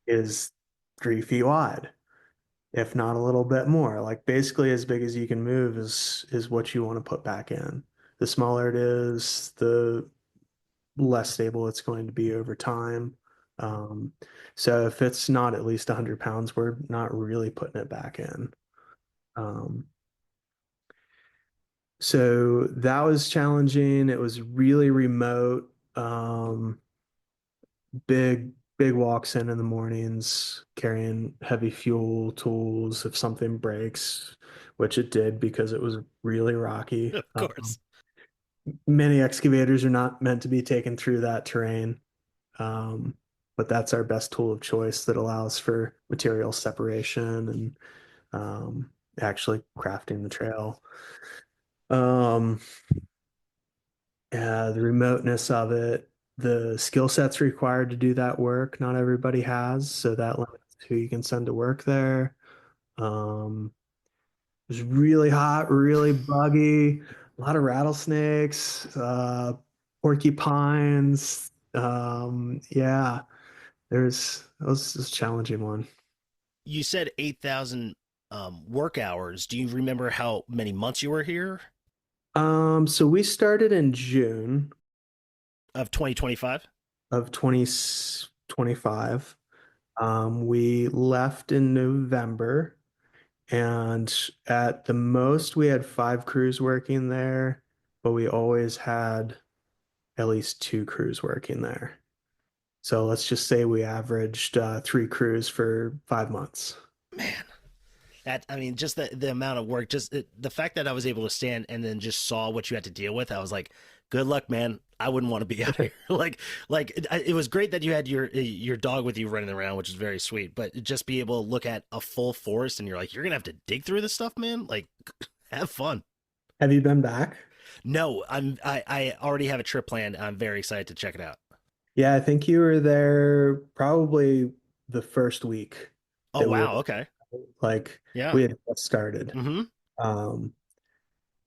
is 3 feet wide, if not a little bit more. Like basically as big as you can move is what you want to put back in. The smaller it is, the less stable it's going to be over time. Um, so if it's not at least 100 pounds, we're not really putting it back in. Um, so that was challenging. It was really remote. Big walks in the mornings, carrying heavy fuel, tools if something breaks, which it did because it was really rocky. Of course. Many excavators are not meant to be taken through that terrain. Um, but that's our best tool of choice that allows for material separation and actually crafting the trail. Um, the remoteness of it, the skill sets required to do that work, not everybody has, so that limits who you can send to work there. Um, it was really hot, really buggy, a lot of rattlesnakes, porcupines. Yeah, that was a challenging one. You said 8,000 work hours. Do you remember how many months you were here So we started in June of 2025? of 2025. We left in November, and at the most, we had 5 crews working there, but we always had at least 2 crews working there. So let's just say we averaged 3 crews for 5 months. Man, that I mean, just the amount of work, just the fact that I was able to stand and then just saw what you had to deal with. I was like, good luck, man. I wouldn't want to be out here. It was great that you had your dog with you running around, which is very sweet. But just be able to look at a full forest and you're like, you're gonna have to dig through this stuff, man. Like, have fun. Have you been back? No, I already have a trip planned. I'm very excited to check it out. Yeah, I think you were there probably the first week Oh that we wow, were okay, like yeah, we had just started. mm-hmm, Um,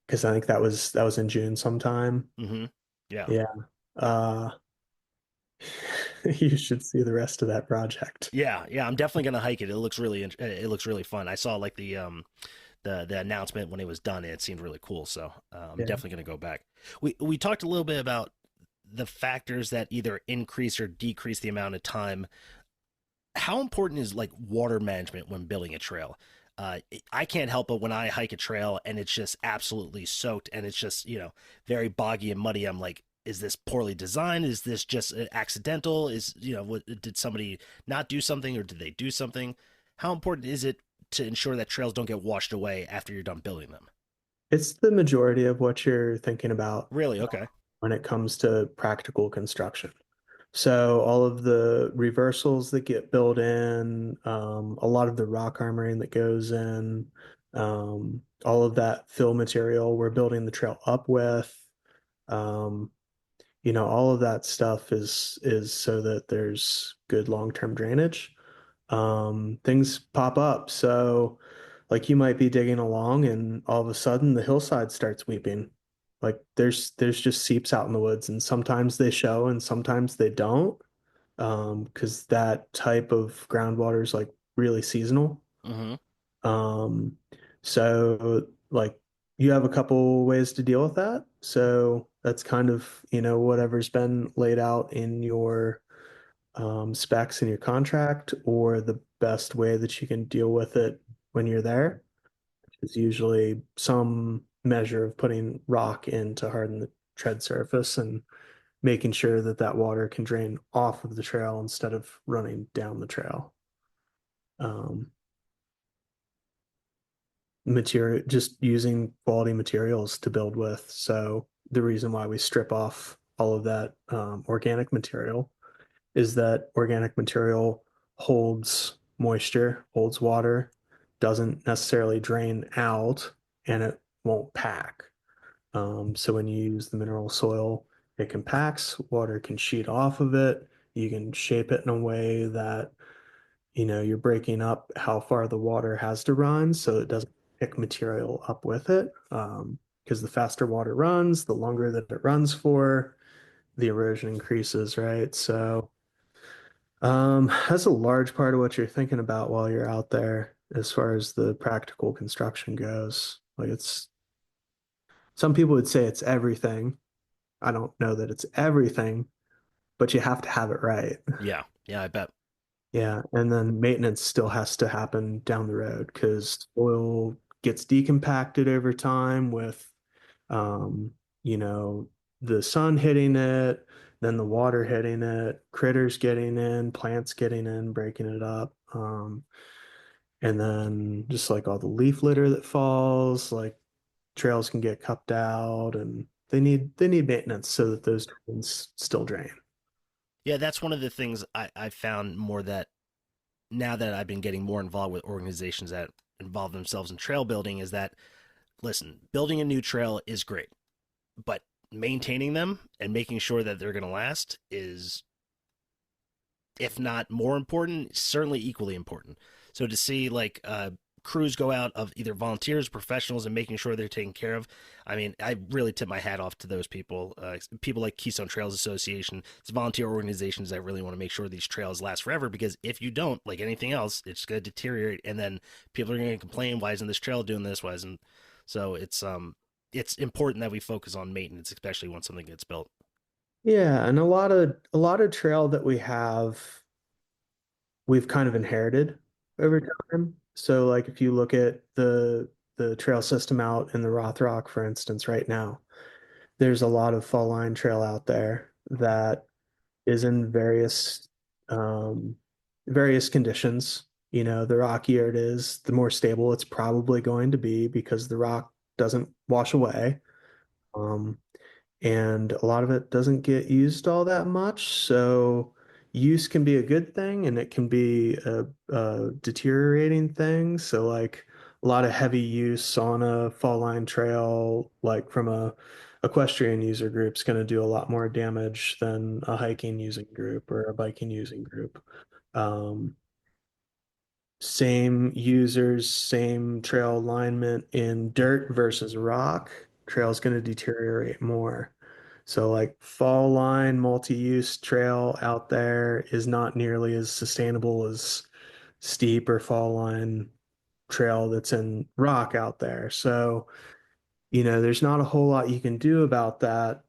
because I think that was in June sometime. mm-hmm, yeah. Yeah. Uh, you should see the rest of that project. Yeah, yeah, I'm definitely gonna hike it. It looks really fun. I saw like the announcement when it was done. And it seemed really cool. So I'm Yeah. definitely gonna go back. We talked a little bit about the factors that either increase or decrease the amount of time. How important is like water management when building a trail? I can't help but when I hike a trail and it's just absolutely soaked and it's just very boggy and muddy. I'm like, is this poorly designed? Is this just accidental? Is did somebody not do something or did they do something? How important is it to ensure that trails don't get washed away after you're done building them? It's the majority of what you're thinking about Really? Okay. when it comes to practical construction. So all of the reversals that get built in, a lot of the rock armoring that goes in, all of that fill material we're building the trail up with, um, all of that stuff is so that there's good long-term drainage. Things pop up. So Like you might be digging along and all of a sudden the hillside starts weeping. Like there's just seeps out in the woods and sometimes they show and sometimes they don't. Because that type of groundwater is like really seasonal. Hmm. Um, so like you have a couple ways to deal with that. So that's kind of, whatever's been laid out in your specs in your contract or the best way that you can deal with it when you're there is usually some measure of putting rock in to harden the tread surface and making sure that that water can drain off of the trail instead of running down the trail. Um, Material, just using quality materials to build with. So the reason why we strip off all of that organic material is that organic material holds moisture, holds water, doesn't necessarily drain out, and it won't pack. So when you use the mineral soil, it compacts, water can sheet off of it. You can shape it in a way that, you're breaking up how far the water has to run so it doesn't pick material up with it. Because the faster water runs, the longer that it runs for, the erosion increases, right? So that's a large part of what you're thinking about while you're out there as far as the practical construction goes. Like some people would say it's everything. I don't know that it's everything, but you have to have it right. Yeah, yeah, I bet. Yeah, and then maintenance still has to happen down the road because oil gets decompacted over time with, um, you know, the sun hitting it, then the water hitting it, critters getting in, plants getting in, breaking it up, and then just like all the leaf litter that falls, like trails can get cupped out, and they need maintenance so that those drains still drain. Yeah, that's one of the things I found more that now that I've been getting more involved with organizations that involve themselves in trail building is that, listen, building a new trail is great, but maintaining them and making sure that they're going to last is, if not more important, certainly equally important. So to see like crews go out of either volunteers, professionals, and making sure they're taken care of. I mean, I really tip my hat off to those people. People like Keystone Trails Association, it's volunteer organizations that really want to make sure these trails last forever. Because if you don't, like anything else, it's going to deteriorate, and then people are going to complain, "Why isn't this trail doing this? Why isn't?" So it's important that we focus on maintenance, especially when something gets built. Yeah, and a lot of trail that we've kind of inherited over time. So like if you look at the trail system out in the Rothrock, for instance, right now, there's a lot of fall line trail out there that is in various conditions. The rockier it is, the more stable it's probably going to be because the rock doesn't wash away. Um, and a lot of it doesn't get used all that much. So use can be a good thing and it can be a deteriorating thing. So like a lot of heavy use on a fall line trail, like from a equestrian user group, is going to do a lot more damage than a hiking using group or a biking using group. Um, Same users, same trail alignment in dirt versus rock, trail's going to deteriorate more. So like fall line multi-use trail out there is not nearly as sustainable as steep or fall line trail that's in rock out there. So, there's not a whole lot you can do about that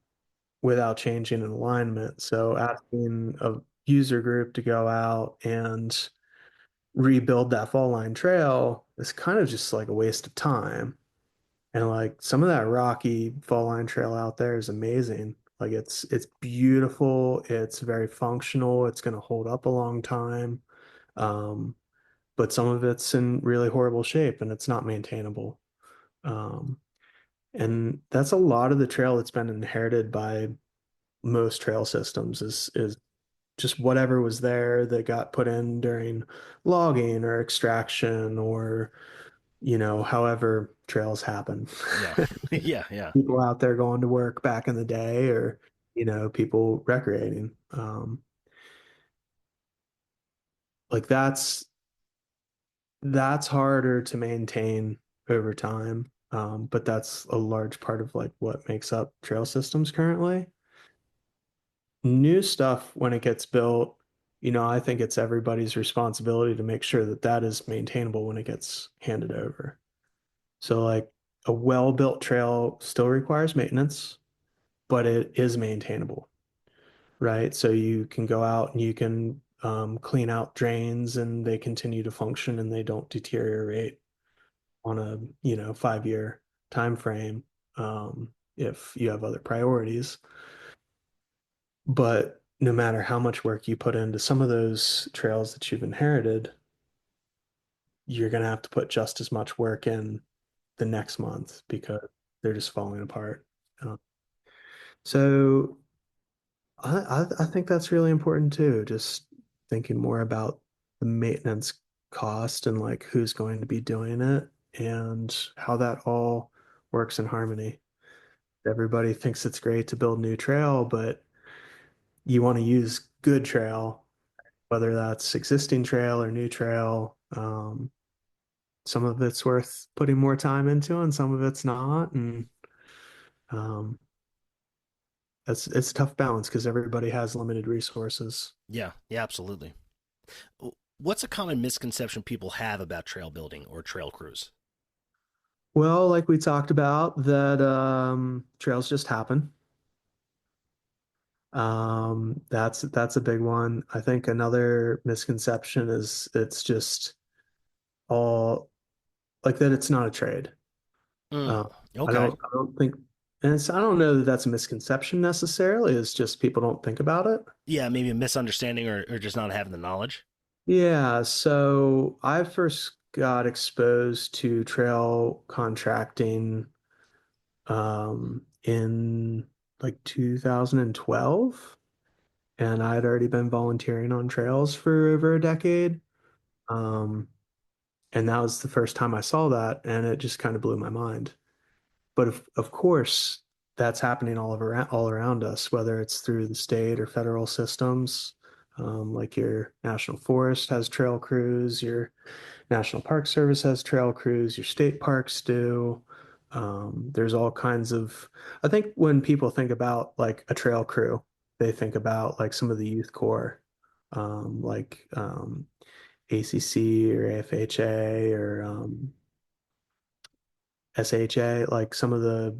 without changing an alignment. So asking a user group to go out and rebuild that fall line trail is kind of just like a waste of time. And like some of that rocky fall line trail out there is amazing. Like it's beautiful, it's very functional, it's going to hold up a long time. Um, but some of it's in really horrible shape and it's not maintainable. Um, and that's a lot of the trail that's been inherited by most trail systems is just whatever was there that got put in during logging or extraction or, however trails happen. Yeah, yeah, yeah. People out there going to work back in the day or, people recreating. Like That's harder to maintain over time. But that's a large part of like what makes up trail systems currently. New stuff, when it gets built, I think it's everybody's responsibility to make sure that that is maintainable when it gets handed over. So like a well-built trail still requires maintenance, but it is maintainable, right? So you can go out and you can clean out drains and they continue to function and they don't deteriorate on a, 5-year time frame if you have other priorities. But no matter how much work you put into some of those trails that you've inherited, you're going to have to put just as much work in the next month because they're just falling apart. Uh, so I think that's really important too. Just thinking more about the maintenance cost and like who's going to be doing it and how that all works in harmony. Everybody thinks it's great to build new trail, but you want to use good trail, whether that's existing trail or new trail. Some of it's worth putting more time into, and some of it's not. And um, it's a tough balance because everybody has limited resources. Yeah, yeah, absolutely. What's a common misconception people have about trail building or trail crews? Well, like we talked about, that trails just happen. That's a big one. I think another misconception is it's just all like that. It's not a trade. Mm, Uh, okay. I don't think, and I don't know that that's a misconception necessarily. It's just people don't think about it. Yeah, maybe a misunderstanding or just not having the knowledge. Yeah, so I first got exposed to trail contracting in like 2012, and I had already been volunteering on trails for over a decade. Um, and that was the first time I saw that, and it just kind of blew my mind. But of course, that's happening all around us, whether it's through the state or federal systems. Like your national forest has trail crews, your National Park Service has trail crews, your state parks do. There's all kinds of, I think when people think about like a trail crew, they think about like some of the youth corps, like ACC or AFHA or SHA, like some of the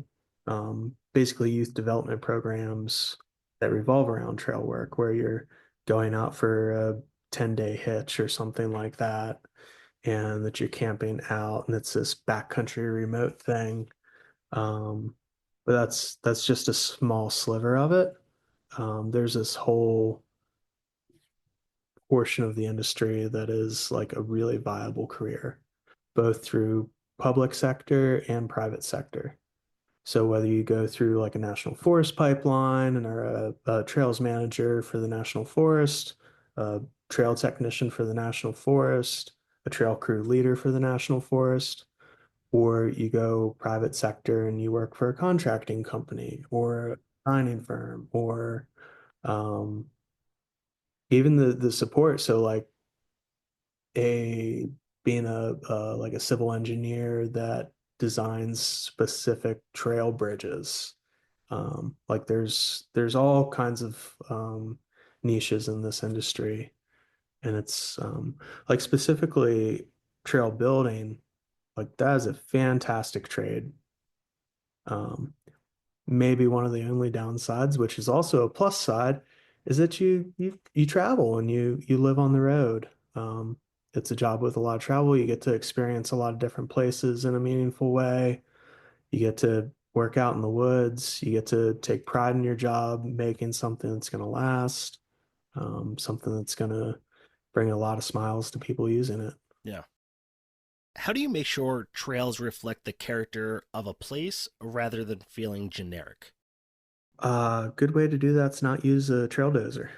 basically youth development programs that revolve around trail work, where you're going out for a 10-day hitch or something like that, and that you're camping out, and it's this backcountry remote thing. Um, but that's just a small sliver of it. There's this whole portion of the industry that is like a really viable career, both through public sector and private sector. So whether you go through like a national forest pipeline and are a trails manager for the national forest, a trail technician for the national forest, a trail crew leader for the national forest, or you go private sector and you work for a contracting company or a designing firm or um, even the support. So like a being like a civil engineer that designs specific trail bridges. Like there's all kinds of niches in this industry, and it's like specifically trail building. Like that is a fantastic trade. Um, Maybe one of the only downsides, which is also a plus side, is that you travel and you live on the road. It's a job with a lot of travel. You get to experience a lot of different places in a meaningful way. You get to work out in the woods. You get to take pride in your job, making something that's going to last, something that's going to bring a lot of smiles to people using it. Yeah. How do you make sure trails reflect the character of a place rather than feeling generic? Good way to do that's not use a trail dozer.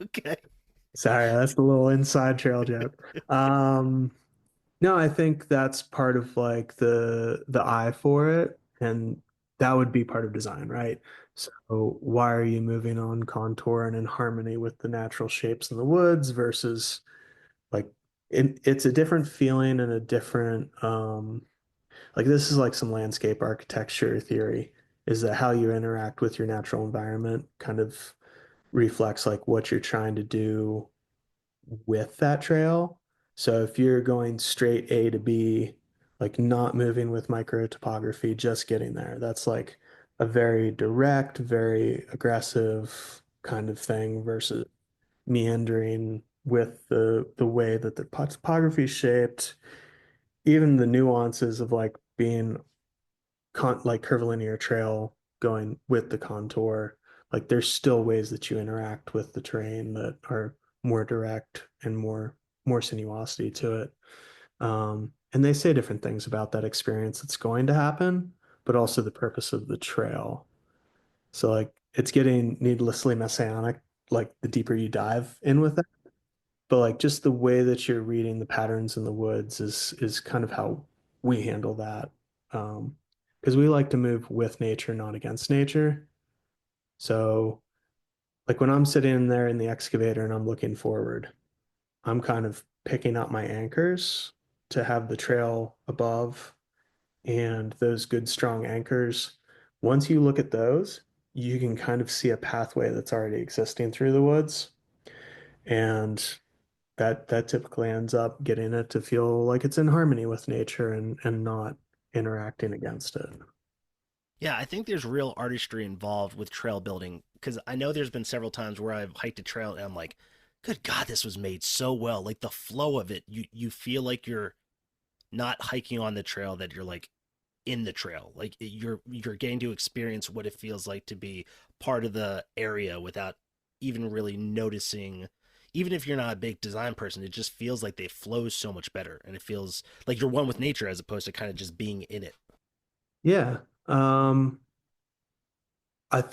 Okay. Sorry, that's the little inside trail joke. Um, no, I think that's part of like the eye for it, and that would be part of design, right? So why are you moving on contour and in harmony with the natural shapes in the woods versus like it's a different feeling and a different like this is like some landscape architecture theory, is that how you interact with your natural environment kind of reflects like what you're trying to do with that trail. So if you're going straight A to B, like not moving with micro topography, just getting there, that's like a very direct, very aggressive kind of thing versus meandering with the way that the topography is shaped, even the nuances of like being like curvilinear trail going with the contour. Like there's still ways that you interact with the terrain that are more direct and more sinuosity to it. And they say different things about that experience that's going to happen, but also the purpose of the trail. So like it's getting needlessly messianic, like the deeper you dive in with it. But like just the way that you're reading the patterns in the woods is kind of how we handle that. Because we like to move with nature, not against nature. So like when I'm sitting in there in the excavator and I'm looking forward, I'm kind of picking up my anchors to have the trail above and those good strong anchors. Once you look at those, you can kind of see a pathway that's already existing through the woods. And that typically ends up getting it to feel like it's in harmony with nature and not interacting against it. Yeah, I think there's real artistry involved with trail building because I know there's been several times where I've hiked a trail and I'm like, good God, this was made so well. Like the flow of it, you feel like you're not hiking on the trail, that you're like in the trail. Like you're getting to experience what it feels like to be part of the area without even really noticing. Even if you're not a big design person, it just feels like they flow so much better, and it feels like you're one with nature as opposed to kind of just being in it. Yeah. I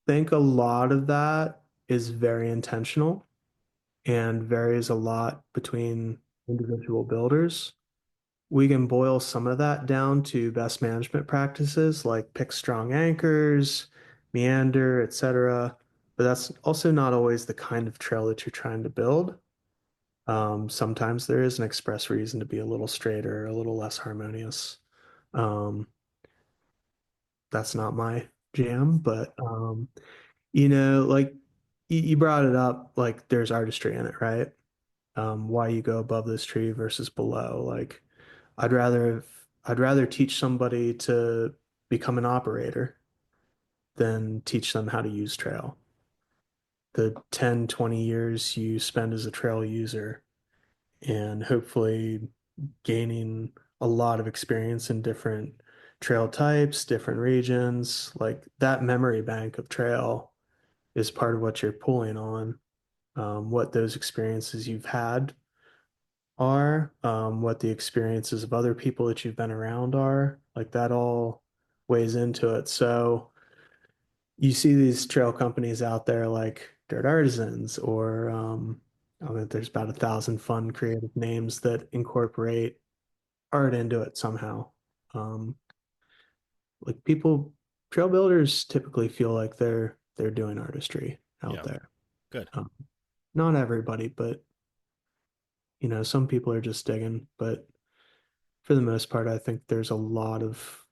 think a lot of that is very intentional and varies a lot between individual builders. We can boil some of that down to best management practices like pick strong anchors, meander, etc. But that's also not always the kind of trail that you're trying to build. Sometimes there is an express reason to be a little straighter, a little less harmonious. Um, that's not my jam, but like you brought it up, like there's artistry in it, right? Why you go above this tree versus below. Like I'd rather teach somebody to become an operator than teach them how to use trail. The 10, 20 years you spend as a trail user and hopefully gaining a lot of experience in different trail types, different regions. Like that memory bank of trail is part of what you're pulling on, what those experiences you've had are, what the experiences of other people that you've been around are. Like that all weighs into it. So you see these trail companies out there like Dirt Artisans or I mean, there's about 1,000 fun creative names that incorporate art into it somehow. Um, like people, trail builders typically feel like they're doing artistry out Yeah, there. good. Um, Not everybody, but some people are just digging. But for the most part, I think there's a lot of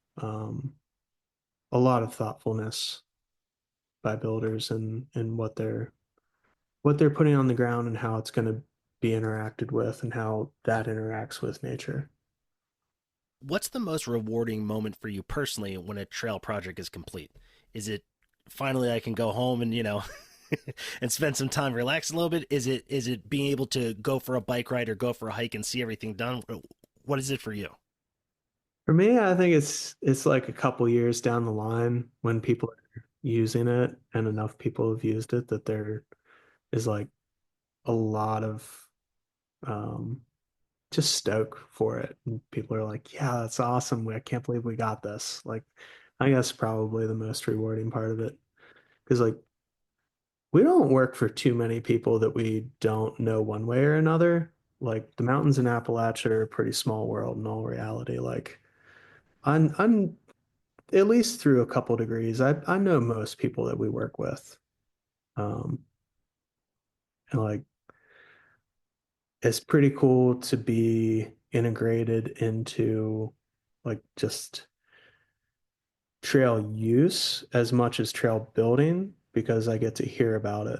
thoughtfulness by builders and what they're putting on the ground and how it's going to be interacted with and how that interacts with nature. What's the most rewarding moment for you personally when a trail project is complete? Is it finally I can go home and and spend some time relax a little bit? Is it being able to go for a bike ride or go for a hike and see everything done? What is it for you? For me, I think it's like a couple years down the line when people are using it and enough people have used it that there is like a lot of um, just stoke for it. And people are like, yeah, that's awesome. I can't believe we got this. Like, I think that's probably the most rewarding part of it. Because like we don't work for too many people that we don't know one way or another. Like the mountains in Appalachia are a pretty small world in all reality. Like I'm at least through a couple degrees, I know most people that we work with. Um, and like it's pretty cool to be integrated into like just trail use as much as trail building because I get to hear about it.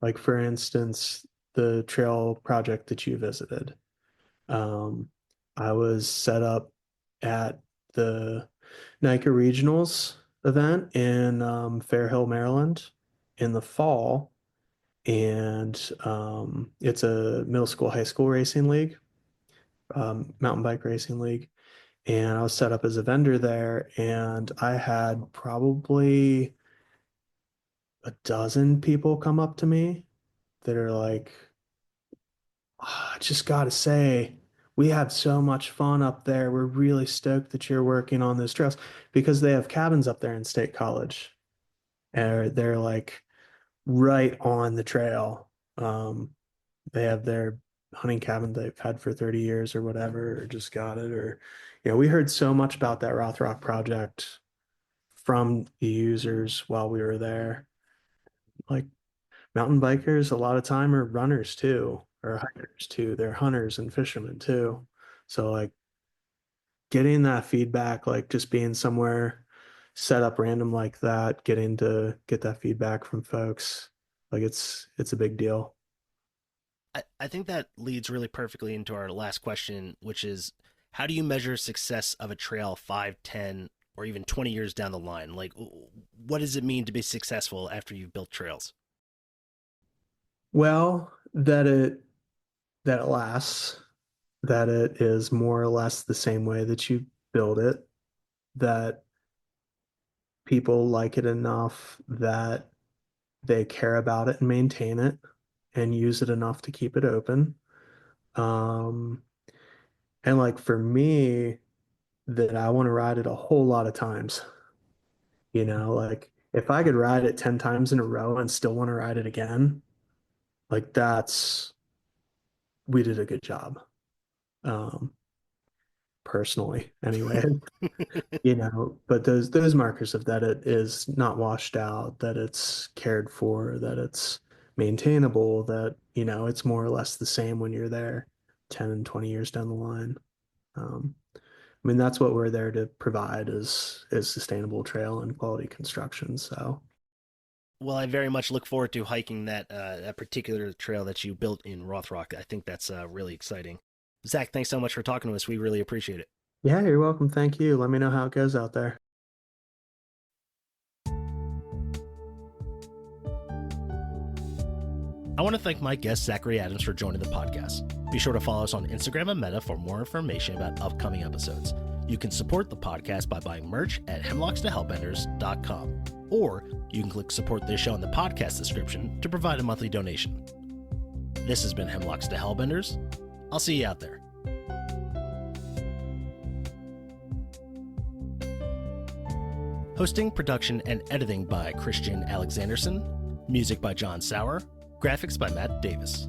Like for instance, the trail project that you visited. Um, I was set up at the NICA Regionals event in Fair Hill, Maryland in the fall. And it's a middle school, high school racing league, mountain bike racing league. And I was set up as a vendor there. And I had probably a dozen people come up to me that are like, "Ah, I just got to say, we have so much fun up there. We're really stoked that you're working on those trails because they have cabins up there in State College. And they're like right on the trail. They have their hunting cabin they've had for 30 years or whatever, or just got it. Or, we heard so much about that Rothrock project from the users while we were there. Like mountain bikers, a lot of time are runners too, or hikers too. They're hunters and fishermen too. So like getting that feedback, like just being somewhere set up random like that, getting to get that feedback from folks, like it's a big deal. I think that leads really perfectly into our last question, which is how do you measure success of a trail 5, 10, or even 20 years down the line? Like, what does it mean to be successful after you've built trails? Well, that it lasts, that it is more or less the same way that you build it, that people like it enough that they care about it and maintain it and use it enough to keep it open. Um, and like for me, that I want to ride it a whole lot of times, like if I could ride it 10 times in a row and still want to ride it again, like we did a good job. Um, personally anyway. But those markers of that it is not washed out, that it's cared for, that it's maintainable, that it's more or less the same when you're there 10 and 20 years down the line. I mean, that's what we're there to provide is sustainable trail and quality construction. So Well, I very much look forward to hiking that particular trail that you built in Rothrock. I think that's really exciting. Zach, thanks so much for talking to us. We really appreciate it. yeah, you're welcome. Thank you. Let me know how it goes out there. I want to thank my guest, Zachary Adams, for joining the podcast. Be sure to follow us on Instagram and Meta for more information about upcoming episodes. You can support the podcast by buying merch at hemlockstohellbenders.com, or you can click support this show in the podcast description to provide a monthly donation. This has been Hemlocks to Hellbenders. I'll see you out there. Hosting, production, and editing by Christian Alexanderson. Music by John Sauer. Graphics by Matt Davis.